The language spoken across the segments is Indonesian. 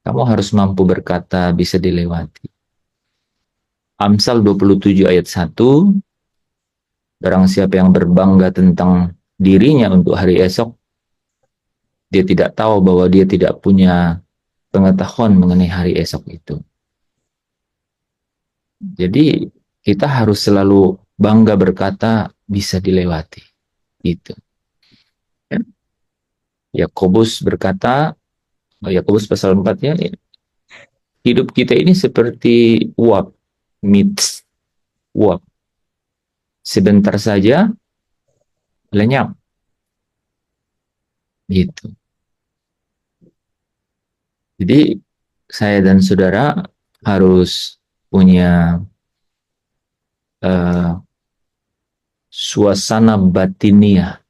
Kamu harus mampu berkata bisa dilewati. Amsal 27 ayat 1, barang siapa yang berbangga tentang dirinya untuk hari esok, dia tidak tahu bahwa dia tidak punya pengetahuan mengenai hari esok itu. Jadi kita harus selalu bangga berkata bisa dilewati. Itu. Ya. Yakobus berkata, Yakobus pasal 4 ya, hidup kita ini seperti uap, mits, uap. Sebentar saja lenyap. Gitu. Jadi saya dan saudara harus punya uh, suasana batinia.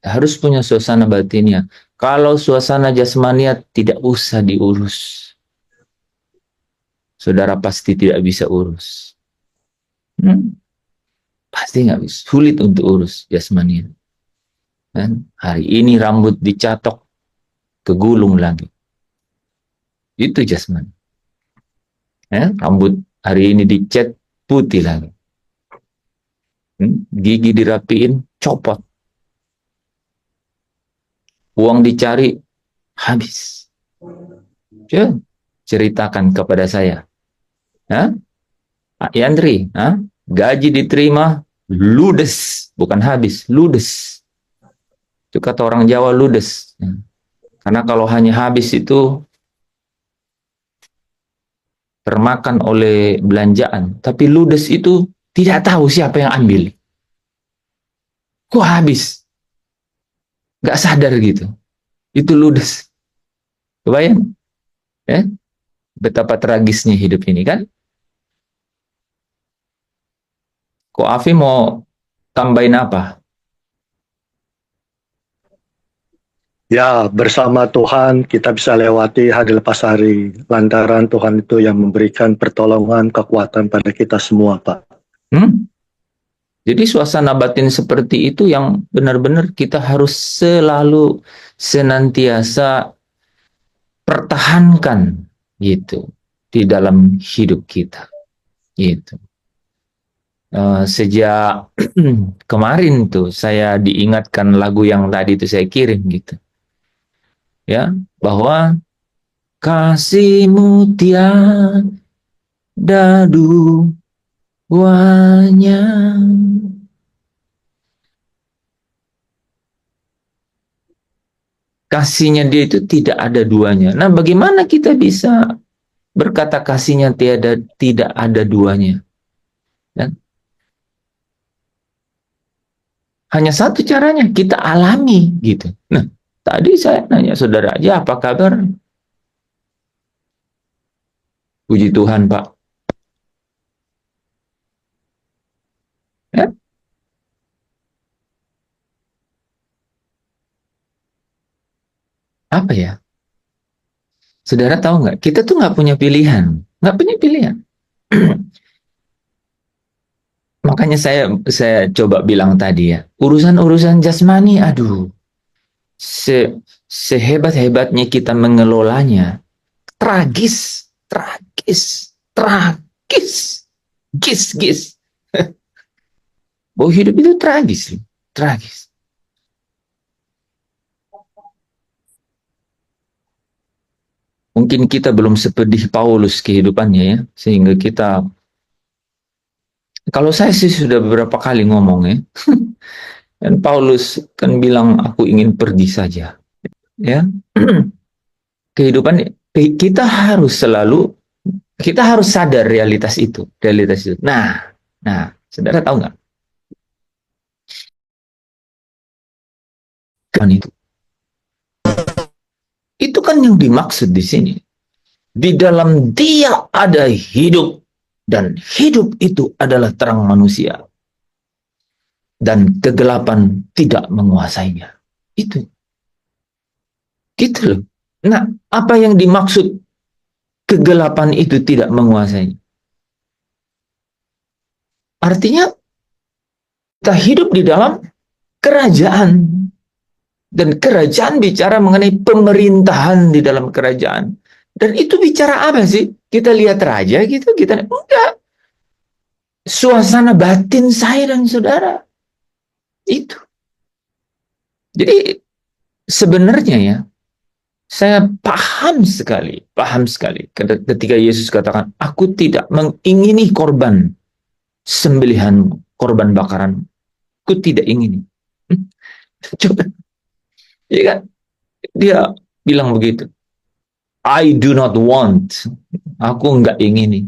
Harus punya suasana batinia. Kalau suasana jasmania tidak usah diurus. Saudara pasti tidak bisa urus. Pasti nggak bisa. Sulit untuk urus jasmania. Dan hari ini rambut dicatok, kegulung lagi. Itu jasmani. Ya, rambut hari ini dicat, putih lagi. Gigi dirapiin, copot. Uang dicari, habis. Coba ceritakan kepada saya. Hah? Yandri, gaji diterima, ludes. Bukan habis, ludes. Itu kata orang Jawa, ludes. Karena kalau hanya habis itu termakan oleh belanjaan. Tapi ludes itu tidak tahu siapa yang ambil. Kok habis? Gak sadar gitu. Itu ludes. Kebayang? Ya? Betapa tragisnya hidup ini kan? Kok Afi mau tambahin apa? Ya, bersama Tuhan kita bisa lewati hari lepas hari. Lantaran Tuhan itu yang memberikan pertolongan, kekuatan pada kita semua, Pak. Jadi suasana batin seperti itu yang benar-benar kita harus selalu senantiasa pertahankan gitu di dalam hidup kita. Gitu. Sejak kemarin tuh saya diingatkan lagu yang tadi itu saya kirim gitu. Ya, bahwa kasihmu tiada duanya. Kasihnya dia itu tidak ada duanya. Nah, bagaimana kita bisa berkata kasihnya tidak ada duanya? Dan hanya satu caranya, kita alami gitu. Nah, tadi saya nanya saudara aja, apa kabar? Puji Tuhan, Pak. Ya, apa ya? Saudara tahu nggak? Kita tuh nggak punya pilihan, nggak punya pilihan. Makanya saya coba bilang tadi ya, urusan-urusan jasmani, aduh, sehebat-hebatnya kita mengelolanya, tragis, tragis, tragis, gis. Bahwa hidup itu tragis, tragis. Mungkin kita belum sepedih Paulus kehidupannya ya, sehingga kita, kalau saya sih sudah beberapa kali ngomong ya, dan Paulus kan bilang aku ingin pergi saja, ya. Kehidupan kita harus selalu, kita harus sadar realitas itu, realitas itu. Nah, saudara tahu nggak? Kan itu kan yang dimaksud di sini. Di dalam dia ada hidup, dan hidup itu adalah terang manusia. Dan kegelapan tidak menguasainya. Itu. Gitu loh. Nah, apa yang dimaksud kegelapan itu tidak menguasainya? Artinya kita hidup di dalam kerajaan. Dan kerajaan bicara mengenai pemerintahan di dalam kerajaan. Dan itu bicara apa sih? Kita lihat raja gitu, kita enggak. Suasana batin saya dan saudara. Itu. Jadi sebenarnya ya, saya paham sekali ketika Yesus katakan, aku tidak mengingini korban sembelihan, korban bakaran. Aku tidak ingin. Coba, ya kan? Dia bilang begitu. I do not want. Aku nggak ingini.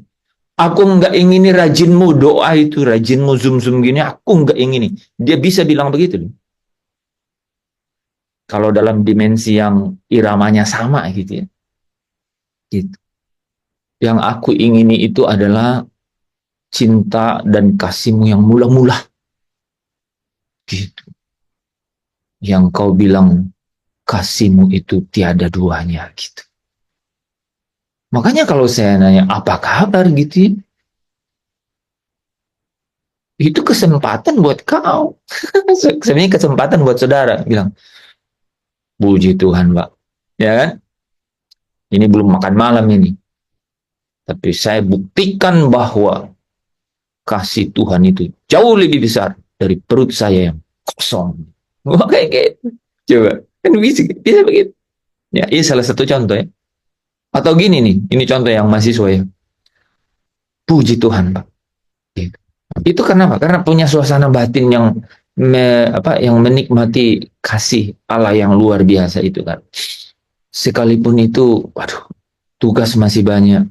Aku nggak ingini rajinmu doa itu, rajinmu zoom gini. Aku nggak ingini. Dia bisa bilang begitu. Kalau dalam dimensi yang iramanya sama gitu ya. Gitu. Yang aku ingini itu adalah cinta dan kasihmu yang mula-mula. Gitu. Yang kau bilang kasihmu itu tiada duanya gitu. Makanya kalau saya nanya apa kabar gitu ya, itu kesempatan buat kau. Sebenarnya kesempatan buat saudara bilang, puji Tuhan, Pak. Ya kan? Ini belum makan malam ini. Tapi saya buktikan bahwa kasih Tuhan itu jauh lebih besar dari perut saya yang kosong. Wah, kayak gitu. Coba. Kan bisa begitu. Ya, ini salah satu contoh ya. Atau gini nih, ini contoh yang mahasiswa ya. Puji Tuhan, Pak. Gitu. Itu karena apa? Karena punya suasana batin yang yang menikmati kasih Allah yang luar biasa itu kan. Sekalipun itu, waduh, tugas masih banyak.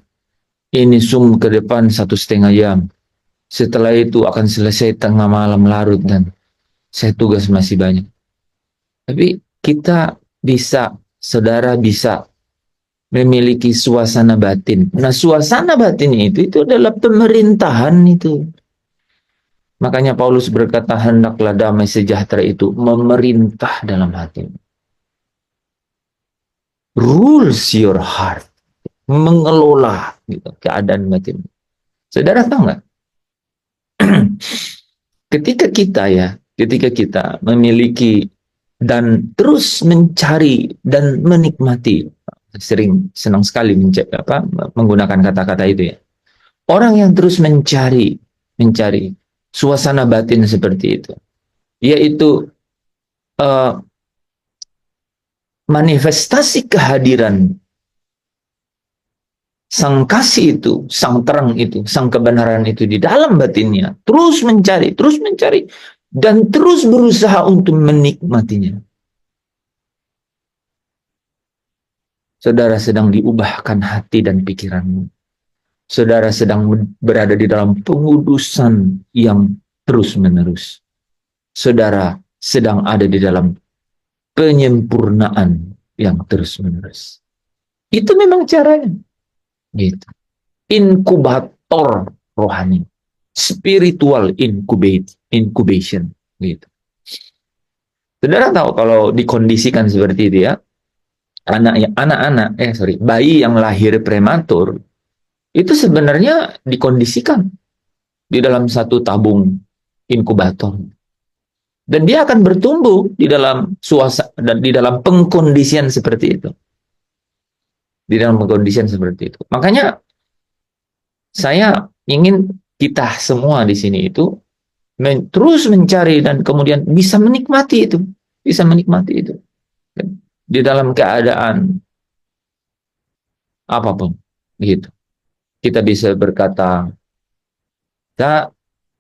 Ini Zoom ke depan 1,5 jam. Setelah itu akan selesai tengah malam larut dan saya tugas masih banyak. Tapi kita bisa, saudara bisa memiliki suasana batin. Nah, suasana batin itu adalah pemerintahan itu. Makanya Paulus berkata, hendaklah damai sejahtera itu memerintah dalam hati. Rules your heart. Mengelola gitu, keadaan batin. Saudara tahu nggak? Ketika kita memiliki dan terus mencari dan menikmati, sering senang sekali menggunakan kata-kata itu ya. Orang yang terus mencari suasana batin seperti itu, yaitu uh, manifestasi kehadiran sang kasih itu, sang terang itu, sang kebenaran itu di dalam batinnya, terus mencari, dan terus berusaha untuk menikmatinya. Saudara sedang diubahkan hati dan pikiranmu. Saudara sedang berada di dalam pengudusan yang terus-menerus. Saudara sedang ada di dalam penyempurnaan yang terus-menerus. Itu memang caranya. Gitu. Inkubator rohani. Spiritual incubation. Gitu. Saudara tahu kalau dikondisikan seperti itu ya, bayi yang lahir prematur itu sebenarnya dikondisikan di dalam satu tabung inkubator. Dan dia akan bertumbuh di dalam suasana dan di dalam pengkondisian seperti itu. Di dalam pengkondisian seperti itu. Makanya saya ingin kita semua di sini itu terus mencari dan kemudian bisa menikmati itu. Bisa menikmati itu. Di dalam keadaan apapun. Gitu. Kita bisa berkata,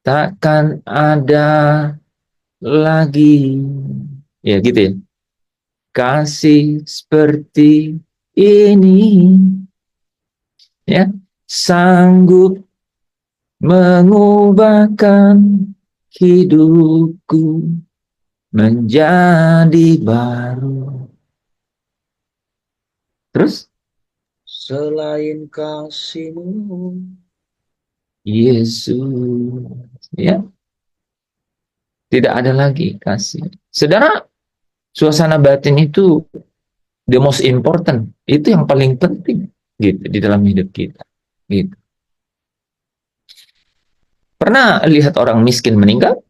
takkan ada lagi. Ya gitu ya. Kasih seperti ini. Ya. Sanggup mengubahkan hidupku menjadi baru. Terus? Selain kasihmu, Yesus. Ya. Tidak ada lagi kasih. Saudara, suasana batin itu the most important. Itu yang paling penting gitu di dalam hidup kita. Gitu. Pernah lihat orang miskin meninggal?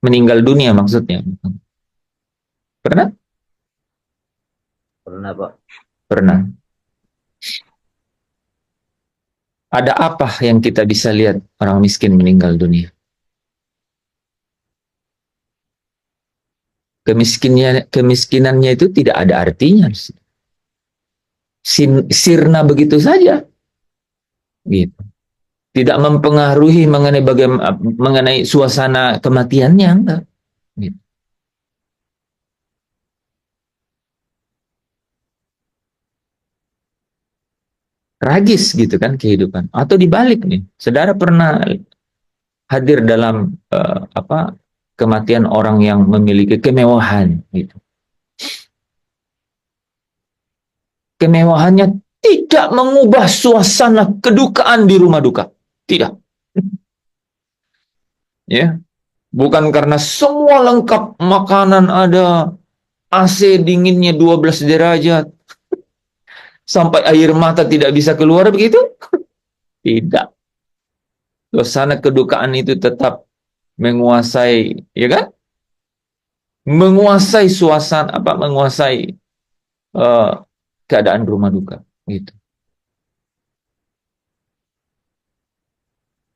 meninggal dunia maksudnya. Pernah? Pernah, Pak. Pernah. Ada apa yang kita bisa lihat orang miskin meninggal dunia? Kemiskinannya itu tidak ada artinya. Sirna begitu saja. Gitu. Tidak mempengaruhi mengenai suasana kematiannya, enggak. Gitu. Tragis gitu kan kehidupan. Atau dibalik nih, saudara pernah hadir dalam kematian orang yang memiliki kemewahan gitu. Kemewahannya tidak mengubah suasana kedukaan di rumah duka. Tidak. Ya, bukan karena semua lengkap, makanan ada, AC dinginnya 12 derajat, sampai air mata tidak bisa keluar begitu? Tidak. Suasana kedukaan itu tetap menguasai, ya kan? Menguasai suasana menguasai uh, keadaan rumah duka gitu.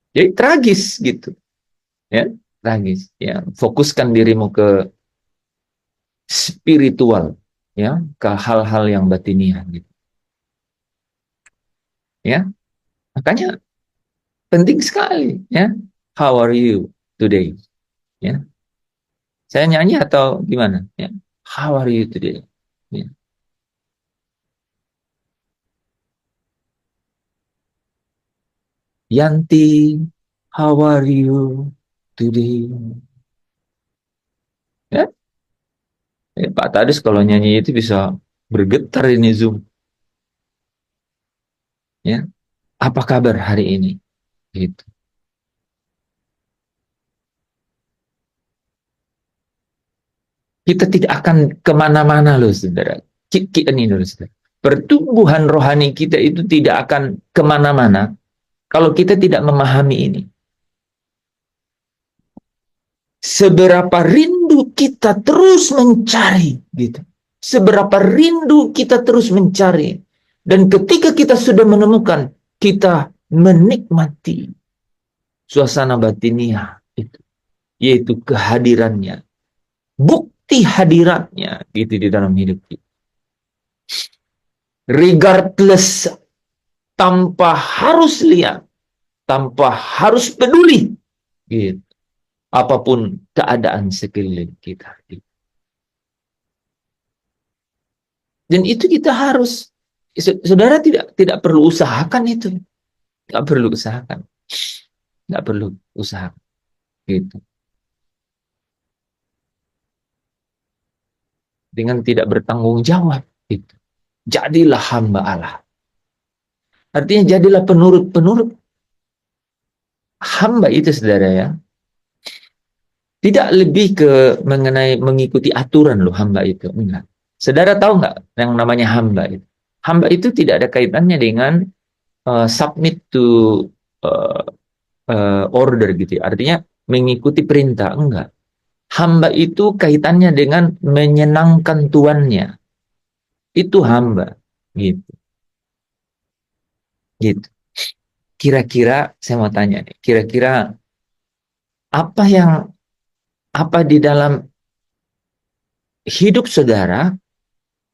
Jadi tragis gitu. Ya, tragis. Ya, fokuskan dirimu ke spiritual, ya, ke hal-hal yang batiniah gitu. Ya, makanya penting sekali, ya. How are you today? Ya. Saya nyanyi atau gimana? Ya. How are you today? Ya. Yanti, how are you today? Ya. Pak Tadis kalau nyanyi itu bisa bergetar ini Zoom. Ya. Apa kabar hari ini? Gitu. Kita tidak akan kemana-mana loh, saudara. Ini loh, saudara. Pertumbuhan rohani kita itu tidak akan kemana-mana kalau kita tidak memahami ini. Seberapa rindu kita terus mencari, gitu. Seberapa rindu kita terus mencari. Dan ketika kita sudah menemukan, kita menikmati suasana batiniah itu, yaitu kehadirannya, bukti hadiratnya gitu di dalam hidup kita. Regardless, tanpa harus lihat, tanpa harus peduli, gitu. Apapun keadaan sekeliling kita. Dan itu kita harus, saudara tidak perlu usahakan itu, nggak perlu usahakan, nggak perlu usahakan, gitu. Dengan tidak bertanggung jawab, itu. Jadilah hamba Allah. Artinya jadilah penurut-penurut hamba itu, saudara ya. Tidak lebih ke mengenai mengikuti aturan loh hamba itu, enggak. Saudara tahu nggak yang namanya hamba itu? Hamba itu tidak ada kaitannya dengan submit to uh, order gitu ya. Artinya mengikuti perintah, enggak. Hamba itu kaitannya dengan menyenangkan tuannya. Itu hamba, gitu. Gitu. Kira-kira saya mau tanya nih, kira-kira apa di dalam hidup saudara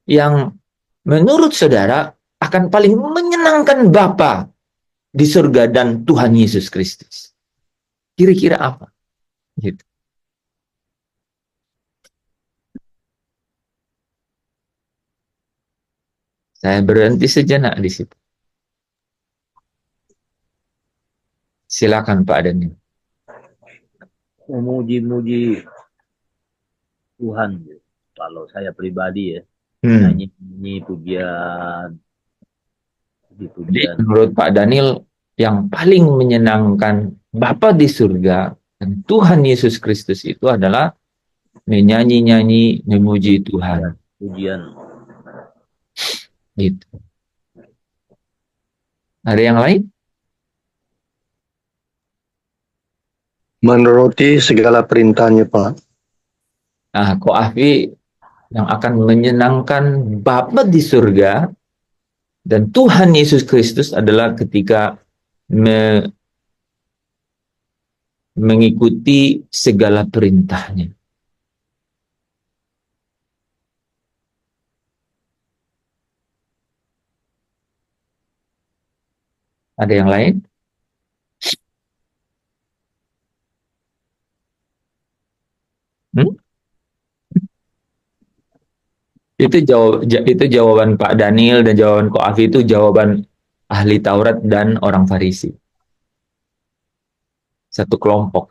yang menurut saudara akan paling menyenangkan Bapa di surga dan Tuhan Yesus Kristus? Kira-kira apa? Gitu. Saya berhenti sejenak di situ. Silakan Pak Daniel. Memuji-muji Tuhan. Kalau saya pribadi ya, nyanyi pujian, Jadi menurut Pak Daniel, yang paling menyenangkan Bapa di surga dan Tuhan Yesus Kristus itu adalah menyanyi-nyanyi, memuji Tuhan. Pujian. Gitu. Ada yang lain? Menuruti segala perintahnya, Pak. Nah, Koafi yang akan menyenangkan Bapa di surga dan Tuhan Yesus Kristus adalah ketika mengikuti segala perintahnya. Ada yang lain? Hmm? Itu jawaban Pak Daniel dan jawaban Koafi itu jawaban ahli Taurat dan orang Farisi. Satu kelompok.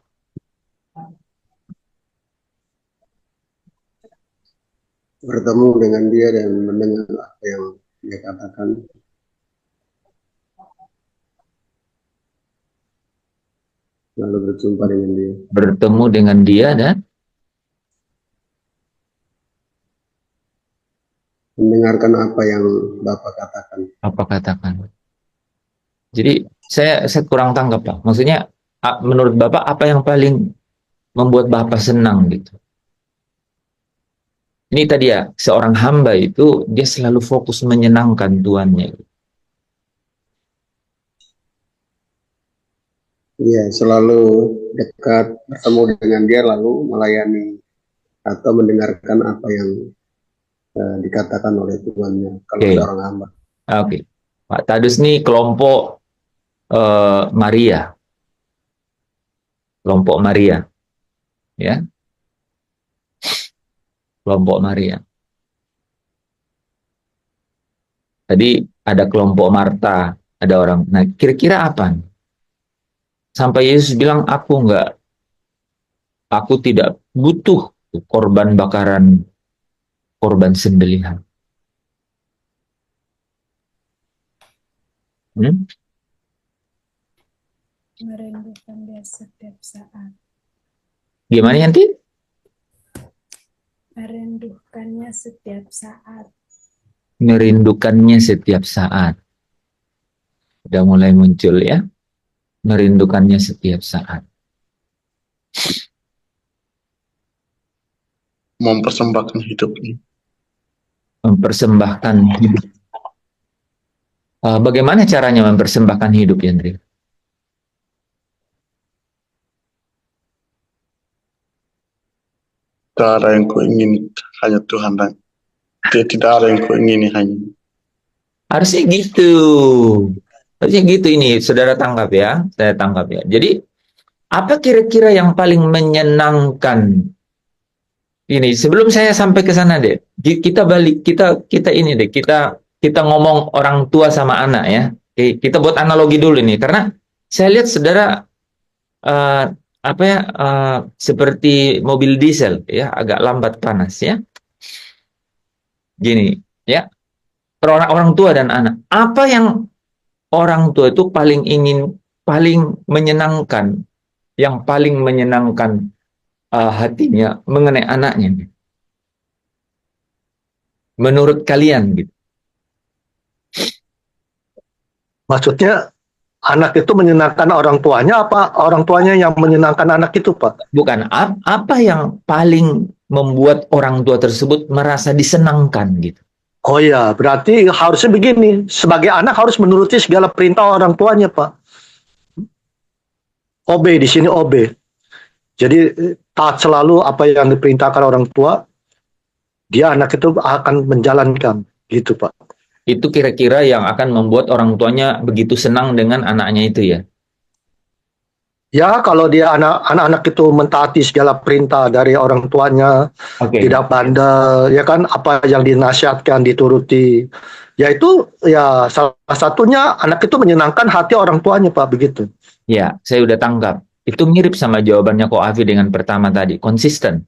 Bertemu dengan dia dan mendengar apa yang dia katakan. Lalu berjumpa dengan dia. Bertemu dengan dia dan mendengarkan apa yang Bapak katakan. apa katakan. Jadi saya kurang tangkap, Pak. Maksudnya menurut Bapak apa yang paling membuat Bapak senang gitu? Ini tadi ya, seorang hamba itu dia selalu fokus menyenangkan tuannya. Iya, selalu dekat bertemu dengan dia lalu melayani atau mendengarkan apa yang dikatakan oleh tuannya kalau Oke. ada orang hamba. Oke. Pak Tadus nih kelompok Maria. Kelompok Maria. Ya. Kelompok Maria. Tadi ada kelompok Marta, ada orang. Nah, kira-kira apa? Sampai Yesus bilang, aku tidak butuh korban bakaran, korban sembelihan. Merindukan dia setiap saat. Gimana nanti? Merindukannya setiap saat. Merindukannya setiap saat. Udah mulai muncul ya. Merindukannya setiap saat. Mempersembahkan hidupnya. Mempersembahkan hidup. Bagaimana caranya mempersembahkan hidup, Yandri? Tidak ada yang kuingini, hanya Tuhan. Tidak ada yang kuingini hanya. Harusnya gitu. Harusnya gitu ini, saudara tangkap ya. Saya tangkap ya. Jadi, apa kira-kira yang paling menyenangkan ini? Sebelum saya sampai ke sana deh, kita balik, kita ini deh, kita ngomong orang tua sama anak ya. Oke, kita buat analogi dulu nih, karena saya lihat saudara seperti mobil diesel ya, agak lambat panas ya. Gini ya, orang tua dan anak. Apa yang orang tua itu paling menyenangkan, yang paling menyenangkan hatinya mengenai anaknya? Menurut kalian gitu? Maksudnya anak itu menyenangkan orang tuanya, apa orang tuanya yang menyenangkan anak itu, Pak? Bukan, apa yang paling membuat orang tua tersebut merasa disenangkan gitu? Oh ya, berarti harusnya begini, sebagai anak harus menuruti segala perintah orang tuanya, Pak. OB, di sini OB. Jadi taat selalu apa yang diperintahkan orang tua, dia anak itu akan menjalankan, gitu Pak. Itu kira-kira yang akan membuat orang tuanya begitu senang dengan anaknya itu ya? Ya, kalau dia anak-anak itu mentaati segala perintah dari orang tuanya, tidak bandel, ya kan, apa yang dinasihatkan dituruti. Ya itu ya salah satunya anak itu menyenangkan hati orang tuanya, Pak, begitu. Ya, saya udah tangkap. Itu mirip sama jawabannya Ko Afi dengan pertama tadi, konsisten.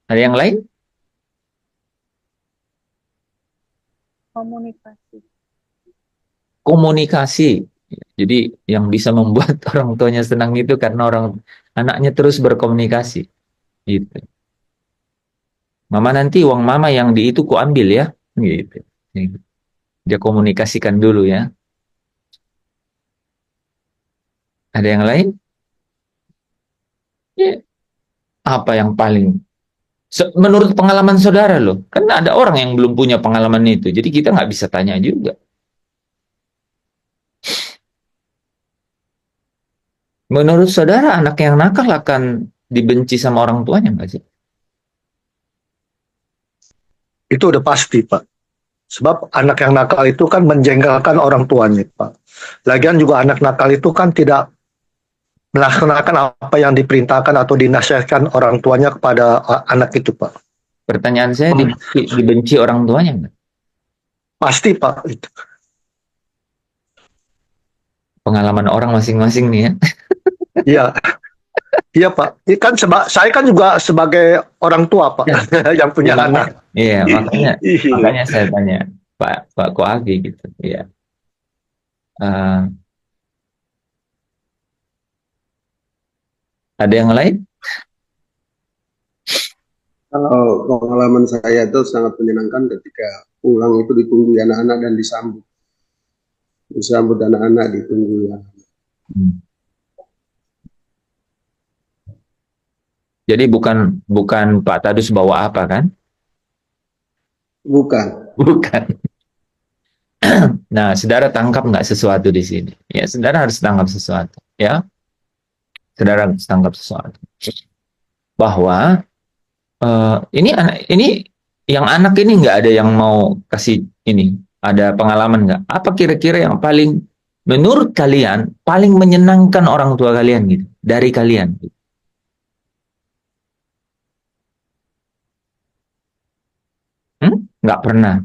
Ada yang lain? Komunikasi. Komunikasi. Jadi yang bisa membuat orang tuanya senang itu karena anaknya terus berkomunikasi. Gitu. Mama nanti uang mama yang di itu ku ambil ya. Gitu. Dia komunikasikan dulu ya. Ada yang lain? Ya, apa yang paling menurut pengalaman saudara loh, kan ada orang yang belum punya pengalaman itu, jadi kita nggak bisa tanya juga. Menurut saudara, anak yang nakal akan dibenci sama orang tuanya nggak sih? Itu udah pasti, Pak. Sebab anak yang nakal itu kan menjengkelkan orang tuanya, Pak. Lagian juga anak nakal itu kan tidak melaksanakan apa yang diperintahkan atau dinasihatkan orang tuanya kepada anak itu, Pak. Pertanyaan saya, dibenci orang tuanya nggak? Pasti, Pak. Itu. Pengalaman orang masing-masing nih ya. Iya, iya Pak. Ini kan saya kan juga sebagai orang tua Pak, yang punya Ya, anak. iya, makanya Iya. saya tanya Pak Koagi gitu. Ya. Ada yang lain? Kalau pengalaman saya itu sangat menyenangkan ketika pulang itu ditunggu anak-anak dan disambut anak-anak ditunggu ya. Jadi bukan Pak Tadus bawa apa kan? Bukan. Bukan. Nah, saudara tangkap nggak sesuatu di sini? Ya, saudara harus tangkap sesuatu. Ya, saudara harus tangkap sesuatu. Bahwa ini yang anak ini nggak ada yang mau kasih ini. Ada pengalaman nggak? Apa kira-kira yang paling menurut kalian paling menyenangkan orang tua kalian gitu dari kalian? Gitu. Nggak pernah.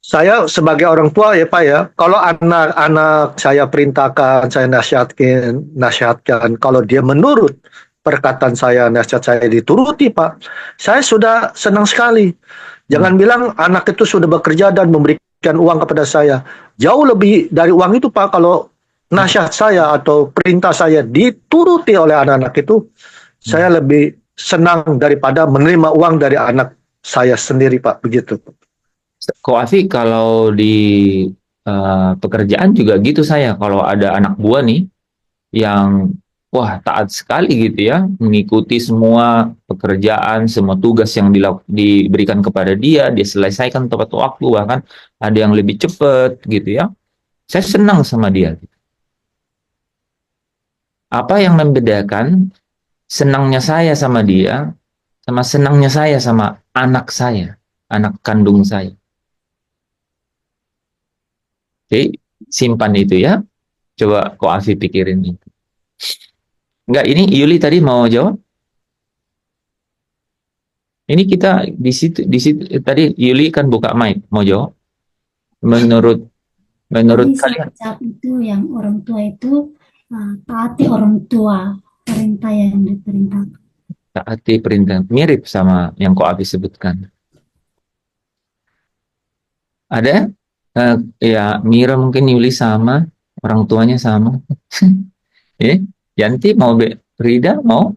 Saya sebagai orang tua ya Pak ya, kalau anak-anak saya perintahkan, saya nasihatkan, kalau dia menurut perkataan saya, nasihat saya dituruti Pak, saya sudah senang sekali. Jangan bilang anak itu sudah bekerja dan memberikan uang kepada saya. Jauh lebih dari uang itu Pak, kalau nasihat saya atau perintah saya dituruti oleh anak-anak itu, saya lebih senang daripada menerima uang dari anak saya sendiri Pak, begitu. Ko Afi, kalau di pekerjaan juga gitu saya. Kalau ada anak buah nih yang wah taat sekali gitu ya, mengikuti semua pekerjaan, semua tugas yang diberikan kepada dia, dia selesaikan tepat waktu, bahkan ada yang lebih cepat gitu ya. Saya senang sama dia. Apa yang membedakan senangnya saya sama dia sama senangnya saya sama anak saya, anak kandung saya? Oke, simpan itu ya. Coba Ko Afi pikirin itu. Enggak, ini Yuli tadi mau jawab? Ini kita di situ tadi Yuli kan buka mic, mau jawab? Menurut Tadi kalian? saya itu yang orang tua itu taati orang tua, perintah yang diperintahkan. Taati perintah, mirip sama yang Ko Afi sebutkan. Ada? Ya, Mira mungkin Yuli sama, orang tuanya sama. Yanti mau Rida mau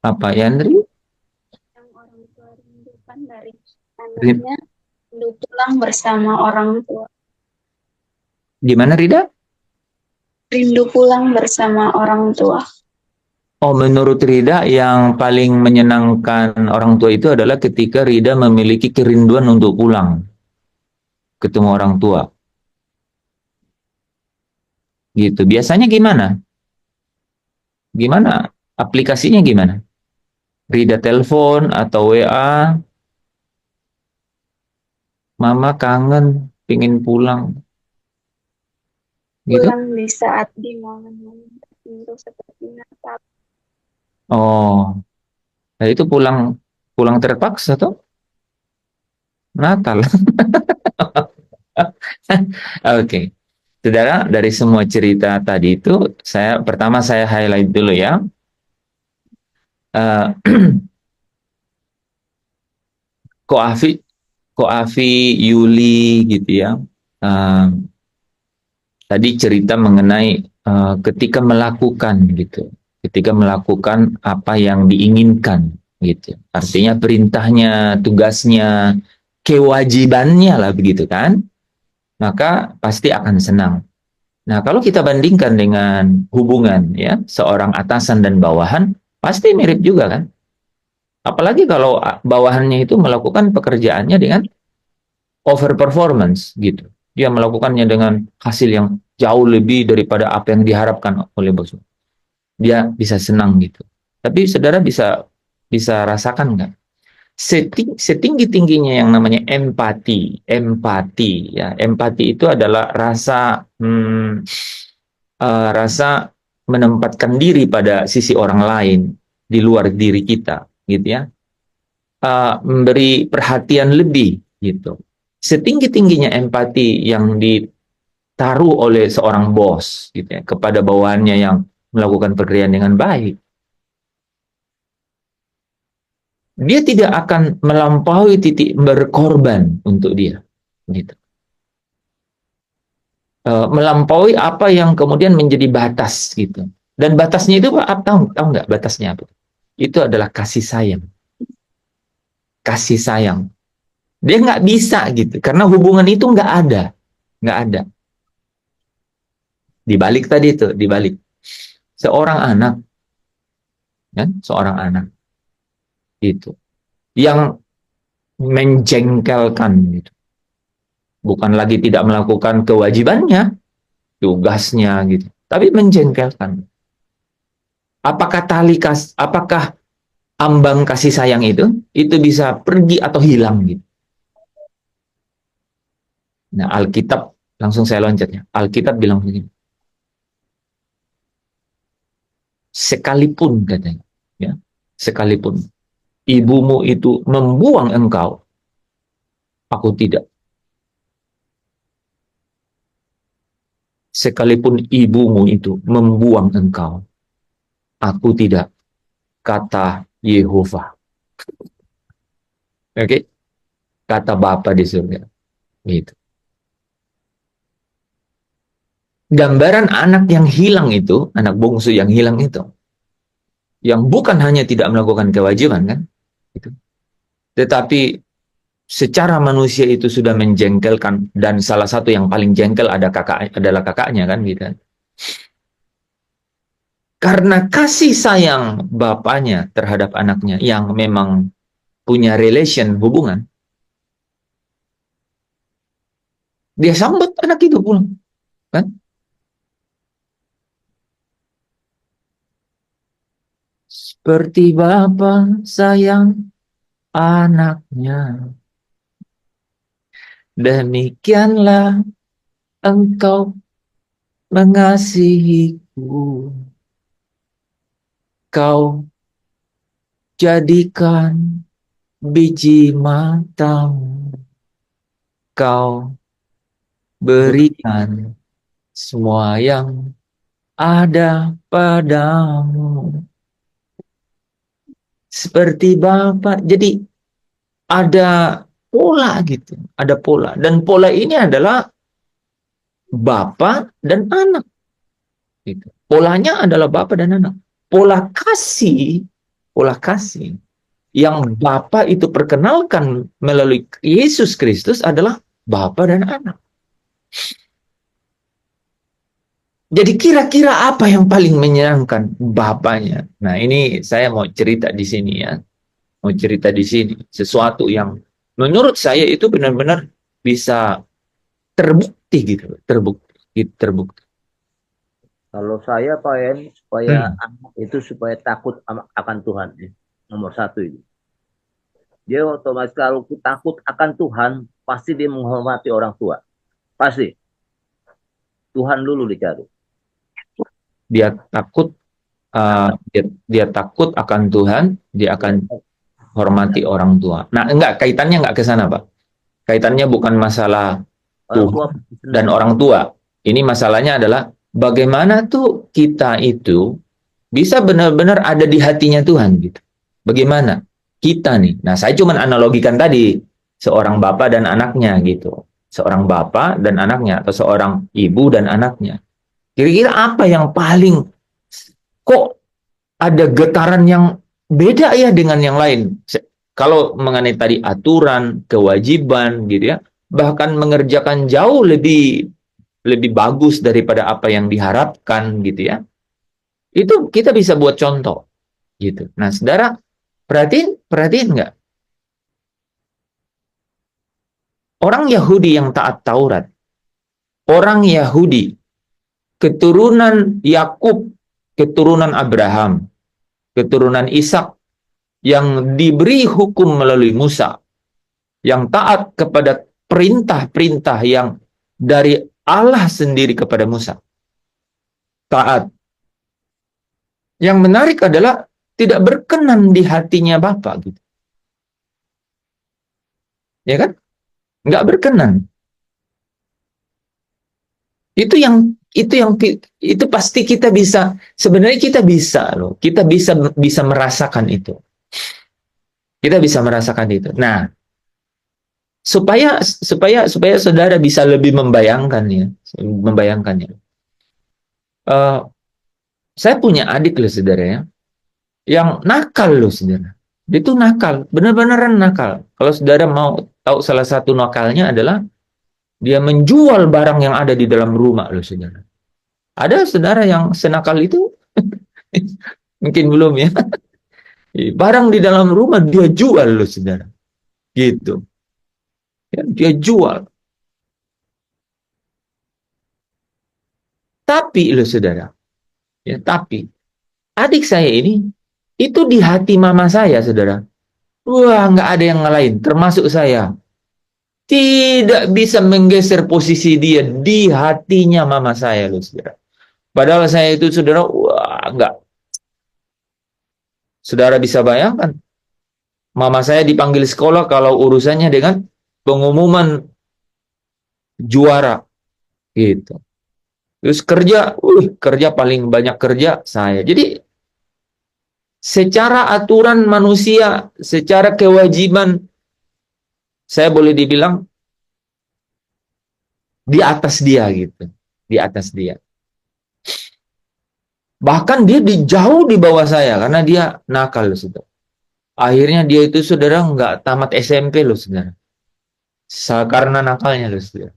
apa? Yandri? Yang orang tua rindukan dari anaknya, rindu pulang bersama orang tua. Gimana Rida? Rindu pulang bersama orang tua. Oh, menurut Rida yang paling menyenangkan orang tua itu adalah ketika Rida memiliki kerinduan untuk pulang ketemu orang tua. Gitu. Biasanya gimana? Gimana? Aplikasinya gimana? Rida telepon atau WA, Mama kangen, pingin pulang. Gitu? Pulang di saat di momen-momen tertentu seperti Natal. Oh, nah itu pulang terpaksa tuh Natal. Oke. Saudara, dari semua cerita tadi itu, pertama saya highlight dulu ya. Ko Afi, Yuli gitu ya. Tadi cerita mengenai ketika melakukan gitu. Ketika melakukan apa yang diinginkan gitu. Artinya perintahnya, tugasnya, kewajibannya lah begitu kan. Maka pasti akan senang. Nah, kalau kita bandingkan dengan hubungan ya seorang atasan dan bawahan, pasti mirip juga kan? Apalagi kalau bawahannya itu melakukan pekerjaannya dengan over performance gitu. Dia melakukannya dengan hasil yang jauh lebih daripada apa yang diharapkan oleh bos. Dia bisa senang gitu. Tapi saudara bisa rasakan nggak? Setinggi-tingginya yang namanya empati ya. Empati itu adalah rasa menempatkan diri pada sisi orang lain di luar diri kita gitu ya. Memberi perhatian lebih gitu. Setinggi-tingginya empati yang ditaruh oleh seorang bos gitu ya kepada bawahannya yang melakukan pekerjaan dengan baik, dia tidak akan melampaui titik berkorban untuk dia gitu. Melampaui apa yang kemudian menjadi batas gitu. Dan batasnya itu tahu nggak batasnya apa? Itu adalah kasih sayang. Kasih sayang. Dia nggak bisa gitu, karena hubungan itu nggak ada. Dibalik tadi itu, dibalik seorang anak, kan? Seorang anak itu yang menjengkelkan gitu. Bukan lagi tidak melakukan kewajibannya, tugasnya gitu, tapi menjengkelkan. Apakah ambang kasih sayang itu bisa pergi atau hilang gitu. Nah, Alkitab, langsung saya loncatnya. Alkitab bilang begini. Sekalipun katanya, ya, sekalipun ibumu itu membuang engkau, aku tidak. Sekalipun ibumu itu membuang engkau, aku tidak, kata Yehova. Oke? Kata Bapa di surga. Gitu. Gambaran anak yang hilang itu, anak bungsu yang hilang itu, yang bukan hanya tidak melakukan kewajiban kan, gitu. Tetapi secara manusia itu sudah menjengkelkan, dan salah satu yang paling jengkel adalah kakaknya kan, gitu. Karena kasih sayang bapaknya terhadap anaknya yang memang punya hubungan, dia sambut anak itu pulang, kan? Seperti bapa sayang anaknya, demikianlah engkau mengasihiku. Kau jadikan biji matamu, kau berikan semua yang ada padamu. Seperti Bapa. Jadi ada pola gitu, ada pola. Dan pola ini adalah Bapa dan anak. Gitu. Polanya adalah Bapa dan anak. Pola kasih yang Bapa itu perkenalkan melalui Yesus Kristus adalah Bapa dan anak. Jadi kira-kira apa yang paling menyenangkan Bapaknya? Nah, ini saya mau cerita di sini ya. Mau cerita di sini. Sesuatu yang menurut saya itu benar-benar bisa terbukti gitu. Terbukti. Kalau saya Pak En, supaya anak itu supaya takut akan Tuhan. Nomor satu itu. Dia otomatis kalau takut akan Tuhan, pasti dia menghormati orang tua. Pasti. Tuhan dulu dicari. Dia takut dia takut akan Tuhan, dia akan hormati orang tua. Nah, kaitannya enggak ke sana, Pak. Kaitannya bukan masalah Tuhan dan orang tua. Ini masalahnya adalah bagaimana tuh kita itu bisa benar-benar ada di hatinya Tuhan gitu. Bagaimana kita nih? Nah, saya cuma analogikan tadi seorang bapak dan anaknya gitu. Seorang bapak dan anaknya atau seorang ibu dan anaknya. Kira-kira apa yang paling kok ada getaran yang beda ya dengan yang lain? Kalau mengenai tadi aturan, kewajiban gitu ya, bahkan mengerjakan jauh lebih lebih bagus daripada apa yang diharapkan gitu ya. Itu kita bisa buat contoh gitu. Nah, saudara, perhatiin nggak? Orang Yahudi yang taat Taurat, orang Yahudi, keturunan Yakub, keturunan Abraham, keturunan Ishak, yang diberi hukum melalui Musa, yang taat kepada perintah-perintah yang dari Allah sendiri kepada Musa. Taat. Yang menarik adalah tidak berkenan di hatinya Bapa gitu. Ya kan? Nggak berkenan. Itu pasti kita bisa, sebenarnya kita bisa loh. Kita bisa merasakan itu. Kita bisa merasakan itu. Nah, supaya saudara bisa lebih membayangkannya. Saya punya adik loh saudara ya, yang nakal loh saudara. Dia tuh nakal, benar-benaran nakal. Kalau saudara mau tahu salah satu nakalnya adalah dia menjual barang yang ada di dalam rumah loh saudara. Ada saudara yang senakal itu? Mungkin belum ya. Barang di dalam rumah dia jual loh saudara. Gitu. Ya, dia jual. Tapi loh saudara, ya tapi adik saya ini itu di hati mama saya saudara. Wah, nggak ada yang ngalahin, termasuk saya. Tidak bisa menggeser posisi dia di hatinya mama saya loh saudara. Padahal saya itu saudara, wah nggak. Saudara bisa bayangkan, mama saya dipanggil sekolah kalau urusannya dengan pengumuman juara gitu. Terus kerja paling banyak kerja saya. Jadi secara aturan manusia, secara kewajiban, saya boleh dibilang di atas dia gitu, di atas dia. Bahkan dia jauh di bawah saya karena dia nakal loh saudara. Akhirnya dia itu saudara nggak tamat SMP loh saudara. Karena nakalnya loh saudara.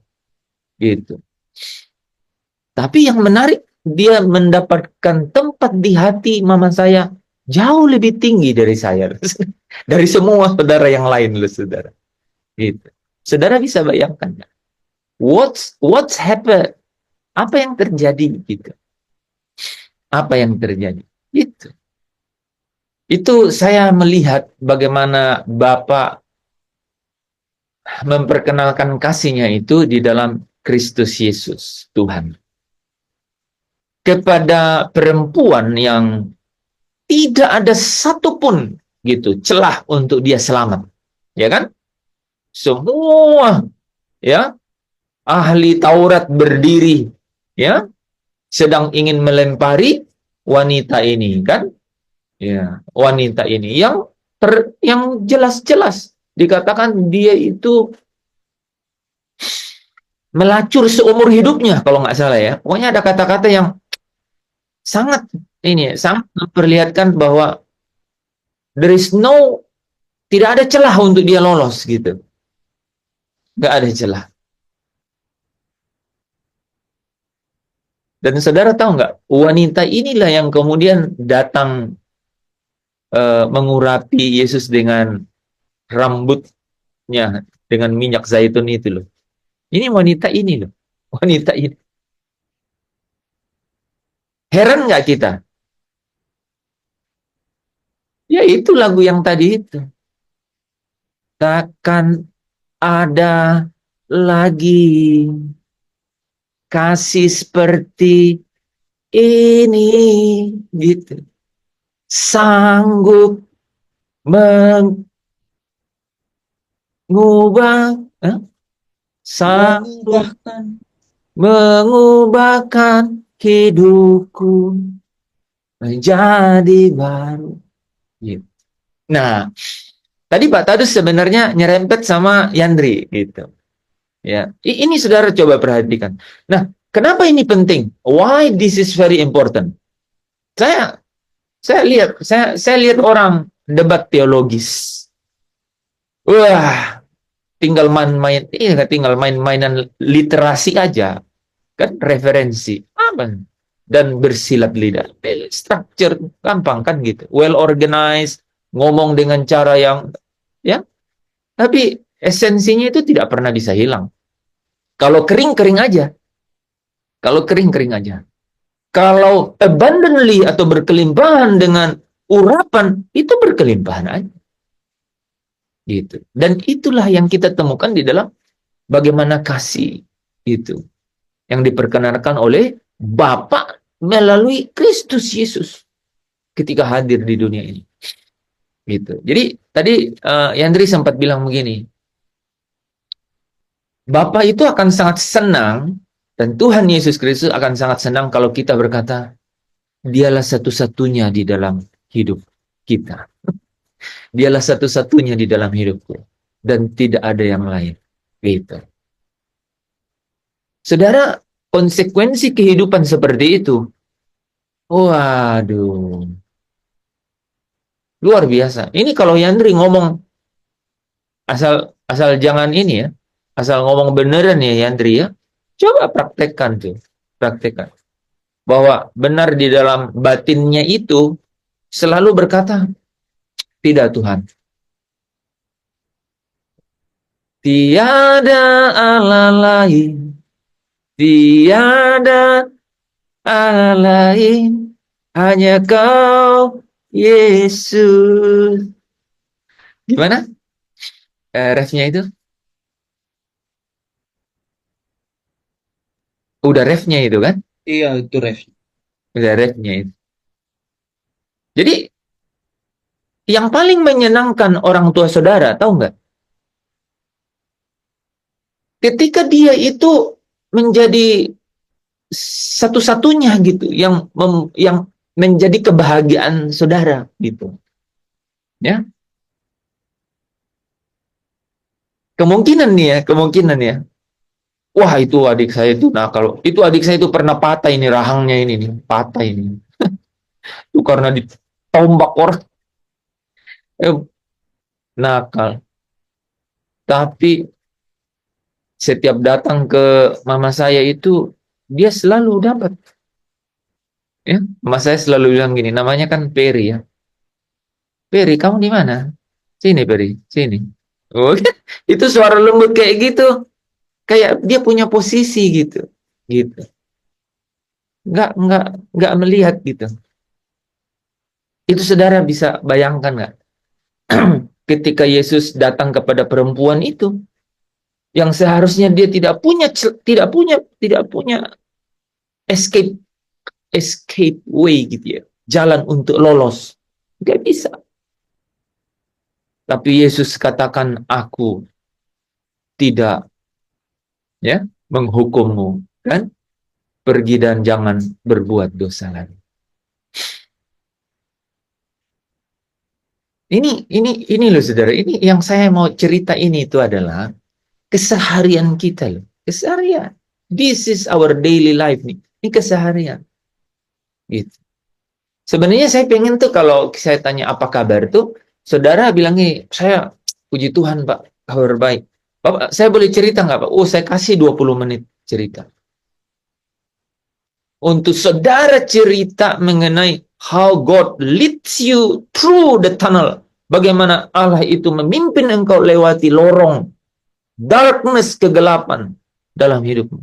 Gitu. Tapi yang menarik, dia mendapatkan tempat di hati mama saya jauh lebih tinggi dari saya. Dari semua saudara yang lain loh saudara. Gitu. Saudara bisa bayangkan gak? What's happened? Apa yang terjadi gitu? Apa yang terjadi? Itu saya melihat bagaimana Bapa memperkenalkan kasihnya itu di dalam Kristus Yesus, Tuhan. Kepada perempuan yang tidak ada satupun gitu celah untuk dia selamat, ya kan? Semua ya ahli Taurat berdiri ya sedang ingin melempari wanita ini kan? Ya, wanita ini yang jelas-jelas dikatakan dia itu melacur seumur hidupnya kalau nggak salah ya. Pokoknya ada kata-kata yang sangat memperlihatkan bahwa tidak ada celah untuk dia lolos gitu. Nggak ada celah. Dan saudara tahu nggak, wanita inilah yang kemudian datang mengurapi Yesus dengan rambutnya, dengan minyak zaitun itu loh. Ini wanita ini loh. Wanita ini. Heran nggak kita? Ya itu lagu yang tadi itu. Takkan ada lagi kasih seperti ini gitu. Sanggup mengubahkan hidupku menjadi baru. Gitu. Nah, tadi Pak Tadus sebenarnya nyerempet sama Yandri gitu. Ya, ini saudara coba perhatikan. Nah, kenapa ini penting? Why this is very important? Saya lihat orang debat teologis. Wah, tinggal main-mainan literasi aja. Kan referensi apa? Dan bersilat lidah. Structure gampang kan gitu. Well organized, ngomong dengan cara yang ya, tapi esensinya itu tidak pernah bisa hilang. Kalau kering-kering aja. Kalau kering-kering aja. Kalau abundantly atau berkelimpahan dengan urapan, itu berkelimpahan aja. Gitu. Dan itulah yang kita temukan di dalam bagaimana kasih itu yang diperkenalkan oleh Bapa melalui Kristus Yesus ketika hadir di dunia ini. Gitu. Jadi tadi Yandri sempat bilang begini, Bapa itu akan sangat senang dan Tuhan Yesus Kristus akan sangat senang kalau kita berkata, Dialah satu-satunya di dalam hidup kita. Dialah satu-satunya di dalam hidupku dan tidak ada yang lain. Gitu. Saudara, konsekuensi kehidupan seperti itu, waduh, luar biasa. Ini kalau Yandri ngomong asal jangan ini ya, asal ngomong beneran ya Yandri ya. Coba praktekkan tuh, praktekkan bahwa benar di dalam batinnya itu selalu berkata, tidak Tuhan. Tiada Allah lain, tiada Allah lain, hanya Kau, Yesus. Gimana? Refnya itu? Udah refnya itu kan? Iya, itu ref. Udah refnya itu. Jadi, yang paling menyenangkan orang tua saudara, tahu nggak? Ketika dia itu menjadi satu-satunya gitu, yang menjadi kebahagiaan saudara gitu, ya. Kemungkinan ya. Wah itu adik saya itu, nah kalau itu adik saya itu pernah patah ini rahangnya ini nih, patah ini. Itu karena ditombak orang. Nakal. Tapi setiap datang ke mama saya itu dia selalu dapat. Ya, mama saya selalu bilang gini, namanya kan Peri ya. Peri, kamu di mana? Sini Peri, sini. Oh, itu suara lembut kayak gitu. Kayak dia punya posisi gitu. Gitu. Nggak melihat gitu. Itu saudara bisa bayangkan nggak? Ketika Yesus datang kepada perempuan itu, yang seharusnya dia tidak punya escape way gitu ya, jalan untuk lolos, nggak bisa. Tapi Yesus katakan, aku tidak ya menghukummu, kan? Pergi dan jangan berbuat dosa lagi. Ini loh saudara, ini yang saya mau cerita ini itu adalah keseharian kita loh, keseharian. This is our daily life nih, ini keseharian. Gitu. Sebenarnya saya pengen tuh kalau saya tanya apa kabar tuh, saudara bilang nih, saya puji Tuhan Pak, kabar baik. Bapak, saya boleh cerita nggak Pak? Oh, saya kasih 20 menit cerita. Untuk saudara cerita mengenai how God leads you through the tunnel. Bagaimana Allah itu memimpin engkau lewati lorong, darkness, kegelapan dalam hidupmu.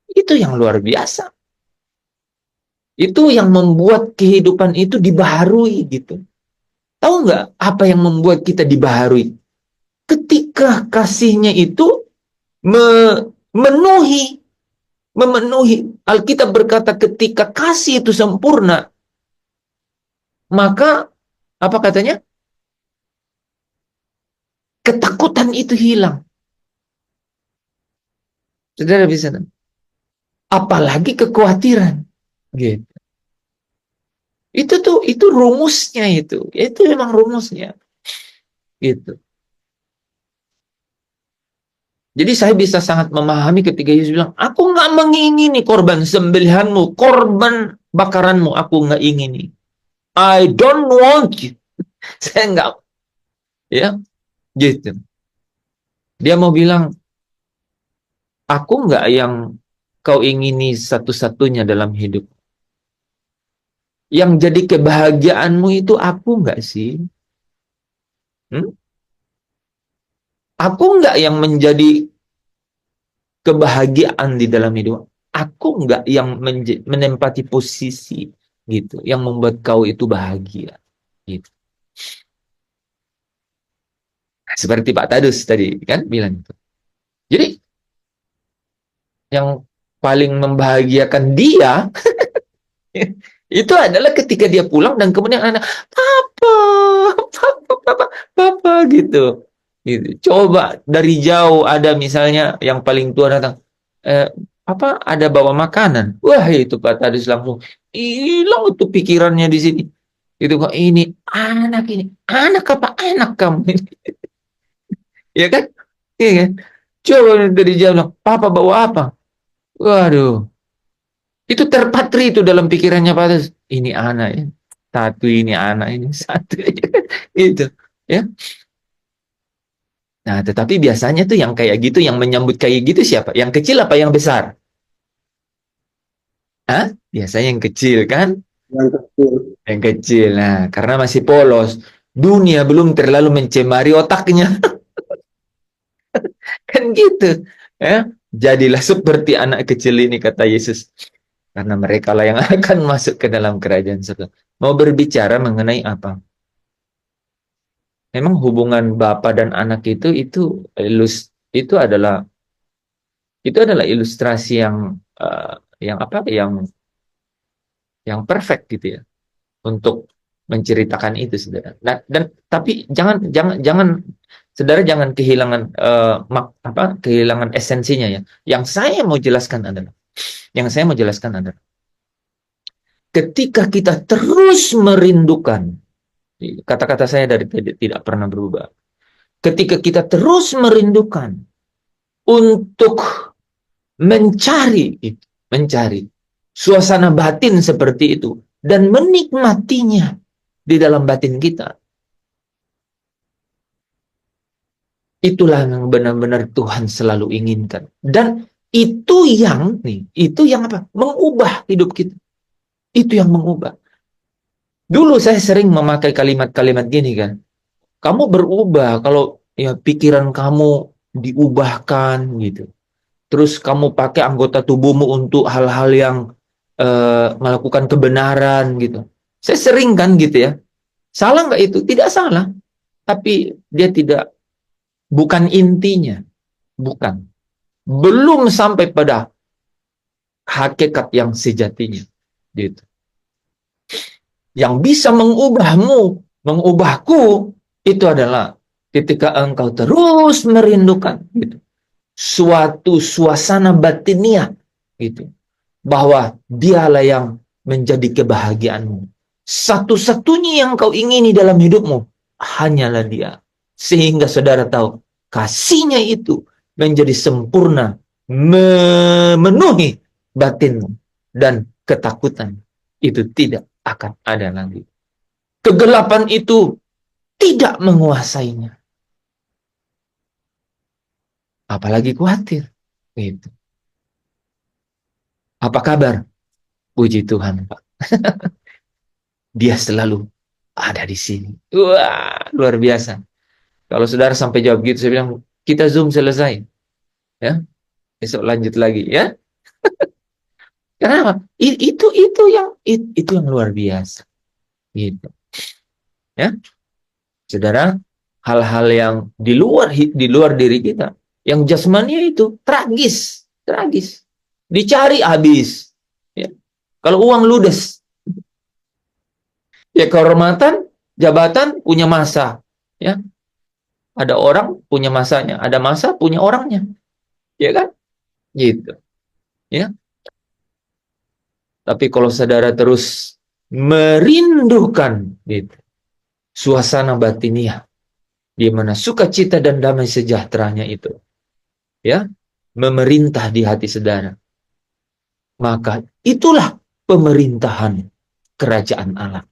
Itu yang luar biasa. Itu yang membuat kehidupan itu dibaharui gitu. Tahu nggak apa yang membuat kita dibaharui? Ketika kasihnya itu memenuhi. Alkitab berkata ketika kasih itu sempurna, maka apa katanya? Ketakutan itu hilang. Saudara bisa tahu? Apalagi kekhawatiran. Gitu. Itu rumusnya itu. Itu memang rumusnya. Gitu. Jadi saya bisa sangat memahami ketika Yesus bilang, aku nggak mengingini korban sembelihanmu, korban bakaranmu, aku nggak ingini. I don't want you. Saya nggak, ya, gitu. Dia mau bilang, Aku nggak yang kau ingini satu-satunya dalam hidup? Yang jadi kebahagiaanmu itu aku nggak sih? Aku nggak yang menjadi kebahagiaan di dalam hidup? Aku nggak yang menempati posisi gitu, yang membuat kau itu bahagia gitu. Seperti Pak Tadus tadi kan bilang itu. Jadi yang paling membahagiakan dia itu adalah ketika dia pulang dan kemudian anak papa, papa gitu. Gitu. Coba dari jauh ada misalnya yang paling tua datang, apa ada bawa makanan, wah itu Pak Tadus langsung hilang itu pikirannya di sini. Itu kok ini anak apa anak kamu ini, ya kan? Iya kan? Coba dari jauh bilang, papa bawa apa? Waduh, itu terpatri itu dalam pikirannya Pak Tadus. Ini anak ya. Satu ini anak ini satu itu ya. Nah, tetapi biasanya tuh yang kayak gitu, yang menyambut kayak gitu siapa? Yang kecil apa yang besar? Hah? Biasanya yang kecil kan? Yang kecil. Yang kecil. Nah, karena masih polos. Dunia belum terlalu mencemari otaknya. Kan gitu. Ya. Jadilah seperti anak kecil ini, kata Yesus. Karena mereka lah yang akan masuk ke dalam kerajaan surga. Mau berbicara mengenai apa? Memang hubungan bapa dan anak itu adalah ilustrasi yang apa yang perfect gitu ya untuk menceritakan itu, saudara. Nah, dan tapi jangan saudara jangan kehilangan kehilangan esensinya ya. Yang saya mau jelaskan adalah ketika kita terus merindukan, kata-kata saya dari tadi tidak pernah berubah. Ketika kita terus merindukan untuk mencari suasana batin seperti itu dan menikmatinya di dalam batin kita, itulah yang benar-benar Tuhan selalu inginkan. Dan itu yang apa? Mengubah hidup kita. Itu yang mengubah. Dulu saya sering memakai kalimat-kalimat gini kan. Kamu berubah kalau ya pikiran kamu diubahkan gitu. Terus kamu pakai anggota tubuhmu untuk hal-hal yang melakukan kebenaran gitu. Saya sering kan gitu ya. Salah nggak itu? Tidak salah. Tapi dia bukan intinya. Bukan. Belum sampai pada hakikat yang sejatinya. Gitu. Yang bisa mengubahku, itu adalah ketika engkau terus merindukan gitu, suatu suasana batiniah gitu, bahwa dialah yang menjadi kebahagiaanmu. Satu-satunya yang kau ingini dalam hidupmu hanyalah dia. Sehingga saudara tahu kasihnya itu menjadi sempurna, memenuhi batinmu, dan ketakutan itu tidak akan ada lagi. Kegelapan itu tidak menguasainya. Apalagi khawatir. Gitu. Apa kabar? Puji Tuhan, Pak. Dia selalu ada di sini. Wah, luar biasa. Kalau saudara sampai jawab gitu, saya bilang, kita Zoom selesai. Ya, besok lanjut lagi ya. Kenapa? Itu yang luar biasa. Gitu. Ya. Saudara, hal-hal yang di luar diri kita, yang jasmani itu tragis. Dicari habis. Ya. Kalau uang ludes, ya kehormatan, jabatan punya masa. Ya. Ada orang punya masanya, ada masa punya orangnya. Ya kan? Gitu. Ya. Tapi kalau saudara terus merindukan gitu, suasana batiniah di mana sukacita dan damai sejahteranya itu ya memerintah di hati saudara, maka itulah pemerintahan kerajaan Allah.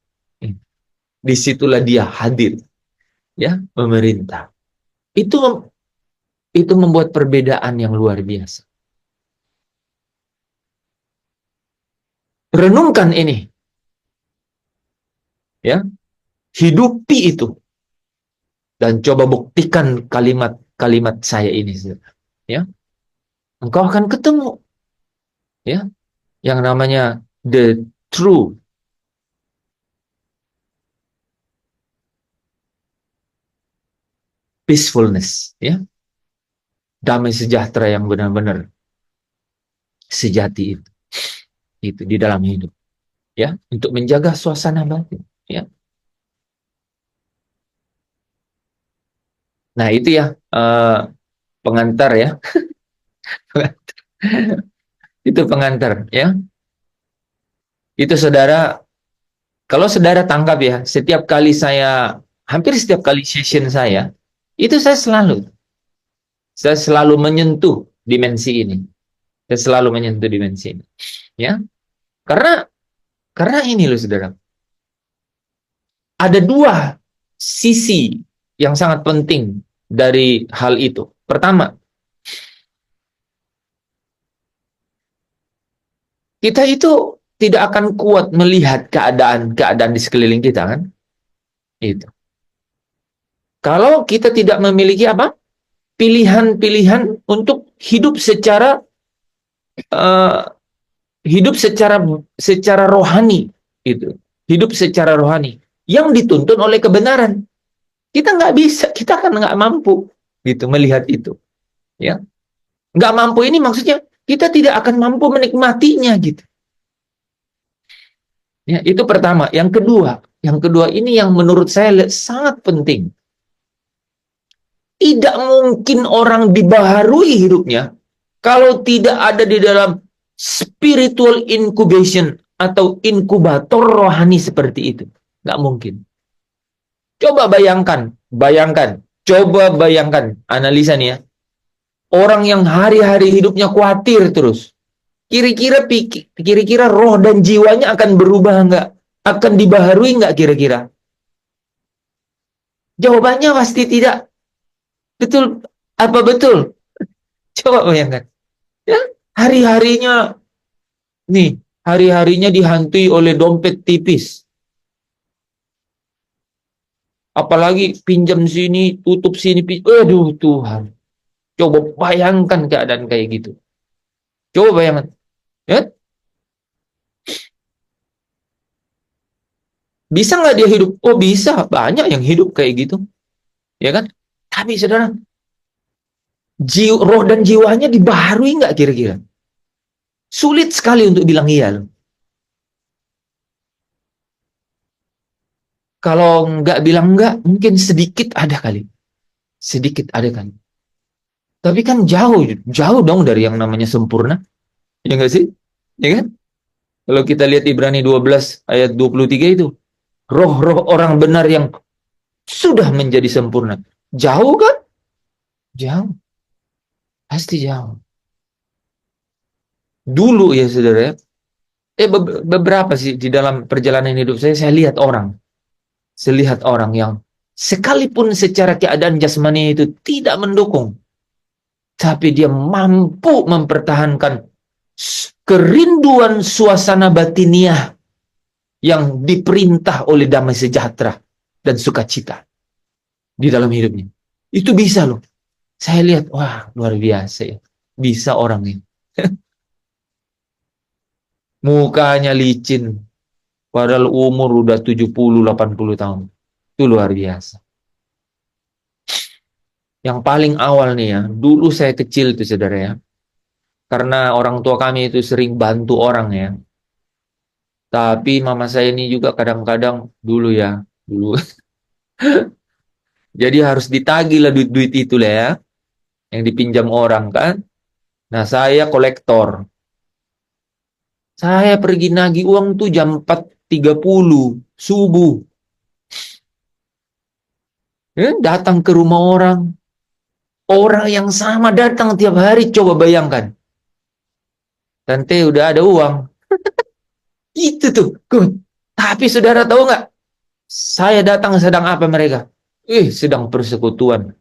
Disitulah dia hadir ya, memerintah. Itu membuat perbedaan yang luar biasa. Renungkan ini. Ya, hidupi itu. Dan coba buktikan kalimat-kalimat saya ini. Ya, engkau akan ketemu. Ya, yang namanya the true peacefulness. Ya, damai sejahtera yang benar-benar sejati itu di dalam hidup. Ya, untuk menjaga suasana batin. Ya. Nah, itu ya pengantar ya. Itu pengantar ya. Itu saudara, kalau saudara tangkap ya, hampir setiap kali session saya, itu saya selalu menyentuh dimensi ini. Saya selalu menyentuh dimensi ini. Ya. Karena ini loh saudara. Ada dua sisi yang sangat penting dari hal itu. Pertama, kita itu tidak akan kuat melihat keadaan di sekeliling kita kan? Itu. Kalau kita tidak memiliki apa? Pilihan-pilihan untuk hidup secara eh, secara rohani itu. Hidup secara rohani yang dituntun oleh kebenaran. Kita nggak bisa, kita kan nggak mampu gitu melihat itu. Ya. Nggak mampu ini maksudnya kita tidak akan mampu menikmatinya gitu. Ya, itu pertama. Yang kedua ini yang menurut saya sangat penting. Tidak mungkin orang dibaharui hidupnya kalau tidak ada di dalam spiritual incubation atau inkubator rohani seperti itu. Nggak mungkin. Coba bayangkan, analisa nih ya. Orang yang hari-hari hidupnya khawatir terus. Kira-kira roh dan jiwanya akan berubah nggak? Akan dibaharui nggak kira-kira? Jawabannya pasti tidak. Betul? Apa betul? Coba bayangkan. Ya, hari-harinya dihantui oleh dompet tipis. Apalagi pinjam sini, tutup sini. Aduh Tuhan. Coba bayangkan keadaan kayak gitu. Coba bayangkan. Ya? Bisa nggak dia hidup? Oh bisa. Banyak yang hidup kayak gitu. Ya kan? Tapi saudara, roh dan jiwanya dibaharui nggak kira-kira? Sulit sekali untuk bilang iya loh. Kalau nggak bilang nggak, mungkin sedikit ada kali. Sedikit ada kali. Tapi kan jauh dong dari yang namanya sempurna. Ya nggak sih? Ya kan? Kalau kita lihat Ibrani 12 ayat 23 itu. Roh-roh orang benar yang sudah menjadi sempurna. Jauh kan? Jauh. Pasti jauh. Dulu ya saudara ya. Beberapa sih di dalam perjalanan hidup saya lihat orang. Saya lihat orang yang sekalipun secara keadaan jasmani itu tidak mendukung. Tapi dia mampu mempertahankan kerinduan suasana batiniah yang diperintah oleh damai sejahtera dan sukacita di dalam hidupnya. Itu bisa loh. Saya lihat, wah luar biasa ya. Bisa orangnya. Mukanya licin. Padahal umur udah 70-80 tahun. Itu luar biasa. Yang paling awal nih ya. Dulu saya kecil tuh saudara ya. Karena orang tua kami itu sering bantu orang ya. Tapi mama saya ini juga kadang-kadang dulu ya. Dulu. Jadi harus ditagih lah duit-duit itu lah ya. Yang dipinjam orang kan. Nah saya kolektor. Saya pergi nagih uang tuh jam 4.30 subuh. Ya, datang ke rumah orang. Orang yang sama datang tiap hari, coba bayangkan. Tante udah ada uang. Itu tuh. Tapi saudara tahu nggak? Saya datang sedang apa mereka? Sedang persekutuan.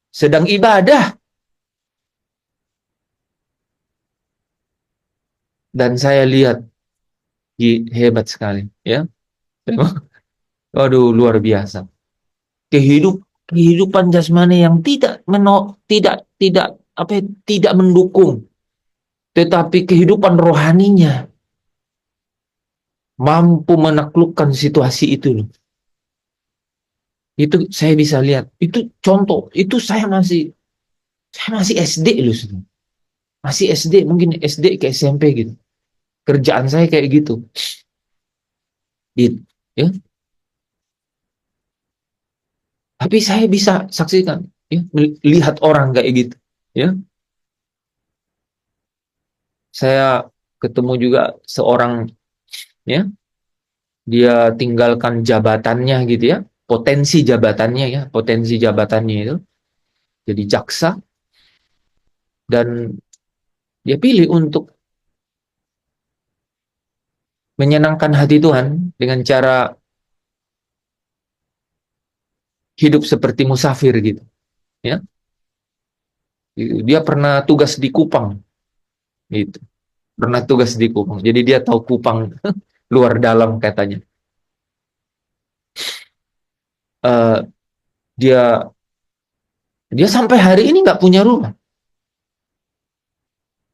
Sedang ibadah. dan saya lihat hebat sekali, ya. Waduh, luar biasa. Kehidupan jasmani yang tidak mendukung, tetapi kehidupan rohaninya mampu menaklukkan situasi itu loh. Itu saya bisa lihat. Itu contoh. Itu saya masih SD loh. Masih SD, mungkin SD ke SMP gitu. Kerjaan saya kayak gitu. Gitu, ya. Tapi saya bisa saksikan, ya, lihat orang kayak gitu, ya. Saya ketemu juga seorang, ya, dia tinggalkan jabatannya gitu ya, potensi jabatannya itu jadi jaksa, dan dia pilih untuk menyenangkan hati Tuhan dengan cara hidup seperti musafir gitu, ya. Dia pernah tugas di Kupang gitu. Pernah tugas di Kupang. Jadi dia tahu Kupang luar dalam katanya. Uh, dia dia sampai hari ini nggak punya rumah.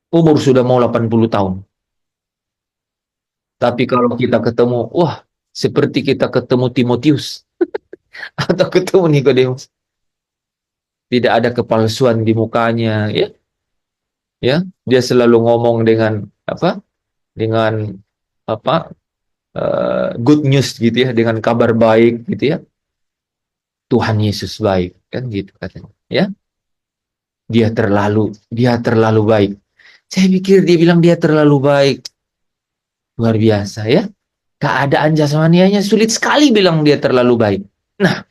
Umur sudah mau 80 tahun. Tapi kalau kita ketemu, wah, seperti kita ketemu Timotius atau ketemu Nikodemus. Tidak ada kepalsuan di mukanya, ya. Ya, dia selalu ngomong dengan apa? Dengan apa? Good news gitu ya, dengan kabar baik gitu ya. Tuhan Yesus baik, kan gitu katanya, ya. Dia terlalu baik. Saya pikir dia bilang dia terlalu baik. Luar biasa, ya. Keadaan jasmanianya sulit sekali bilang dia terlalu baik. Nah,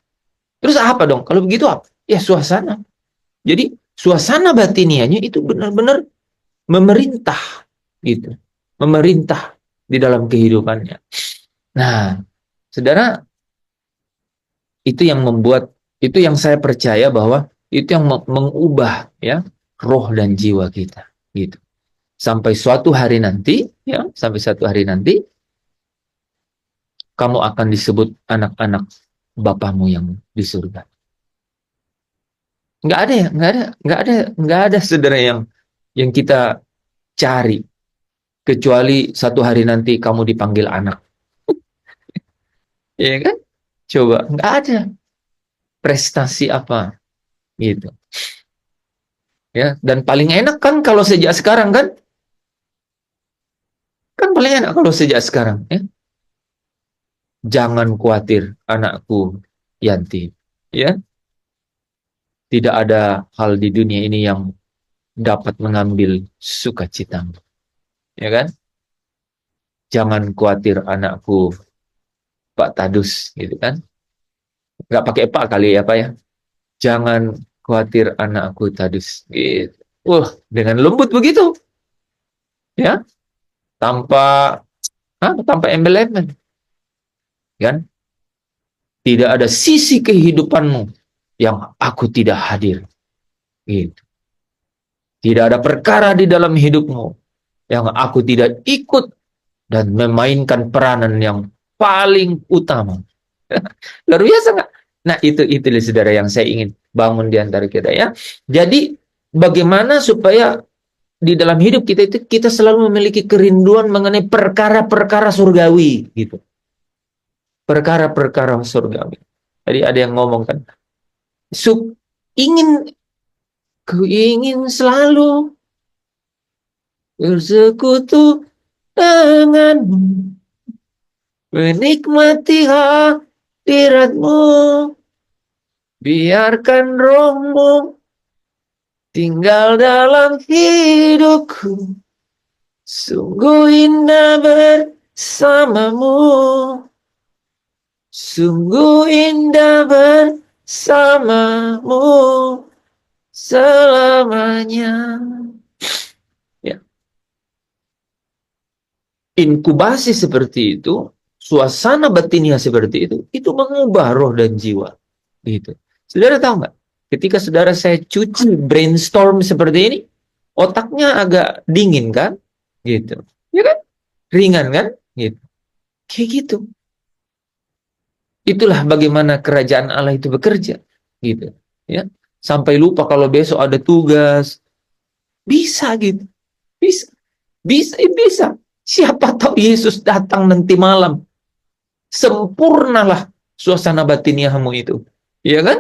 terus apa dong? Kalau begitu apa? Ya suasana. Jadi suasana batinianya itu benar-benar memerintah gitu. Memerintah di dalam kehidupannya. Nah, saudara, itu yang saya percaya bahwa itu yang mengubah, ya, roh dan jiwa kita gitu. Sampai suatu hari nanti kamu akan disebut anak-anak Bapamu yang di surga. Nggak ada saudara yang kita cari kecuali satu hari nanti kamu dipanggil anak. Ya kan? Coba, nggak ada prestasi apa gitu. Ya, dan paling enak kan kalau sejak sekarang kan? Kan paling enak kalau sejak sekarang, ya. Jangan khawatir anakku Yanti, ya. Tidak ada hal di dunia ini yang dapat mengambil sukacitamu, ya kan? Jangan khawatir anakku Pak Tadus, gitu kan? Nggak pakai Pak kali ya Pak ya. Jangan khawatir anakku Tadus, gitu. Dengan lembut begitu, ya, tanpa embel-embel, kan? Tidak ada sisi kehidupanmu yang aku tidak hadir, gitu. Tidak ada perkara di dalam hidupmu yang aku tidak ikut dan memainkan peranan yang paling utama. Luar biasa nggak? Nah, itu saudara yang saya ingin bangun di antara kita, ya. Jadi bagaimana supaya di dalam hidup kita itu kita selalu memiliki kerinduan mengenai perkara-perkara surgawi gitu. Perkara-perkara surgawi. Jadi ada yang ngomong kan, ingin selalu bersekutu denganmu, menikmati hadiratmu, biarkan rohmu tinggal dalam hidupku, sungguh indah bersamamu, sungguh indah bersamamu selamanya. Ya. Inkubasi seperti itu, suasana batinnya seperti itu mengubah roh dan jiwa. Gitu. Saudara tahu nggak? Ketika saudara saya cuci brainstorm seperti ini, otaknya agak dingin kan? Gitu. Ya kan? Ringan kan? Gitu. Kayak gitu. Itulah bagaimana kerajaan Allah itu bekerja, gitu. Ya. Sampai lupa kalau besok ada tugas. Bisa gitu. Bisa. Bisa. Siapa tahu Yesus datang nanti malam. Sempurnalah suasana batiniahmu itu. Iya kan?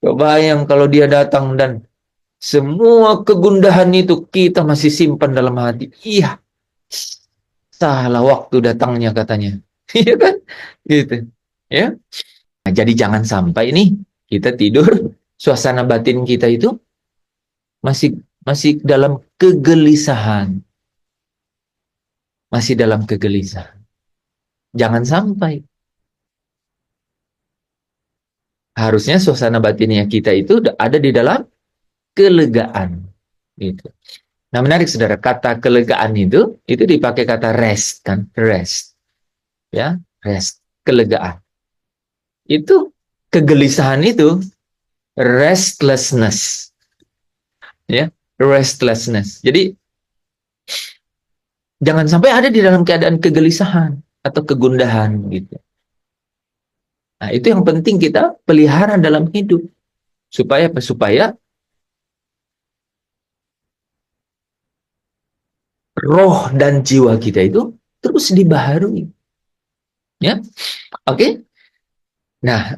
Kebayang kalau dia datang dan semua kegundahan itu kita masih simpan dalam hati. Iya. Salah waktu datangnya katanya. Iya kan? Gitu. Ya. Nah, jadi jangan sampai nih kita tidur, suasana batin kita itu masih dalam kegelisahan. Masih dalam kegelisahan. Jangan sampai. Harusnya suasana batinnya kita itu ada di dalam kelegaan. Gitu. Nah, menarik saudara, kata kelegaan itu dipakai kata rest kan, rest. Ya, rest, kelegaan. Itu kegelisahan itu restlessness. Ya, restlessness. Jadi jangan sampai ada di dalam keadaan kegelisahan atau kegundahan gitu. Nah, itu yang penting kita pelihara dalam hidup. Supaya apa? Supaya roh dan jiwa kita itu terus dibaharui. Ya. Oke. Nah,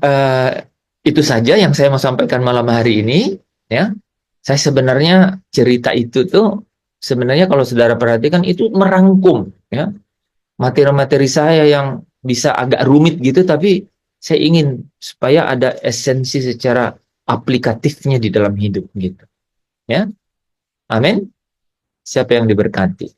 itu saja yang saya mau sampaikan malam hari ini, ya. Saya sebenarnya cerita itu tuh sebenarnya kalau saudara perhatikan itu merangkum, ya, materi-materi saya yang bisa agak rumit gitu, tapi saya ingin supaya ada esensi secara aplikatifnya di dalam hidup gitu, ya. Amin. Siapa yang diberkati?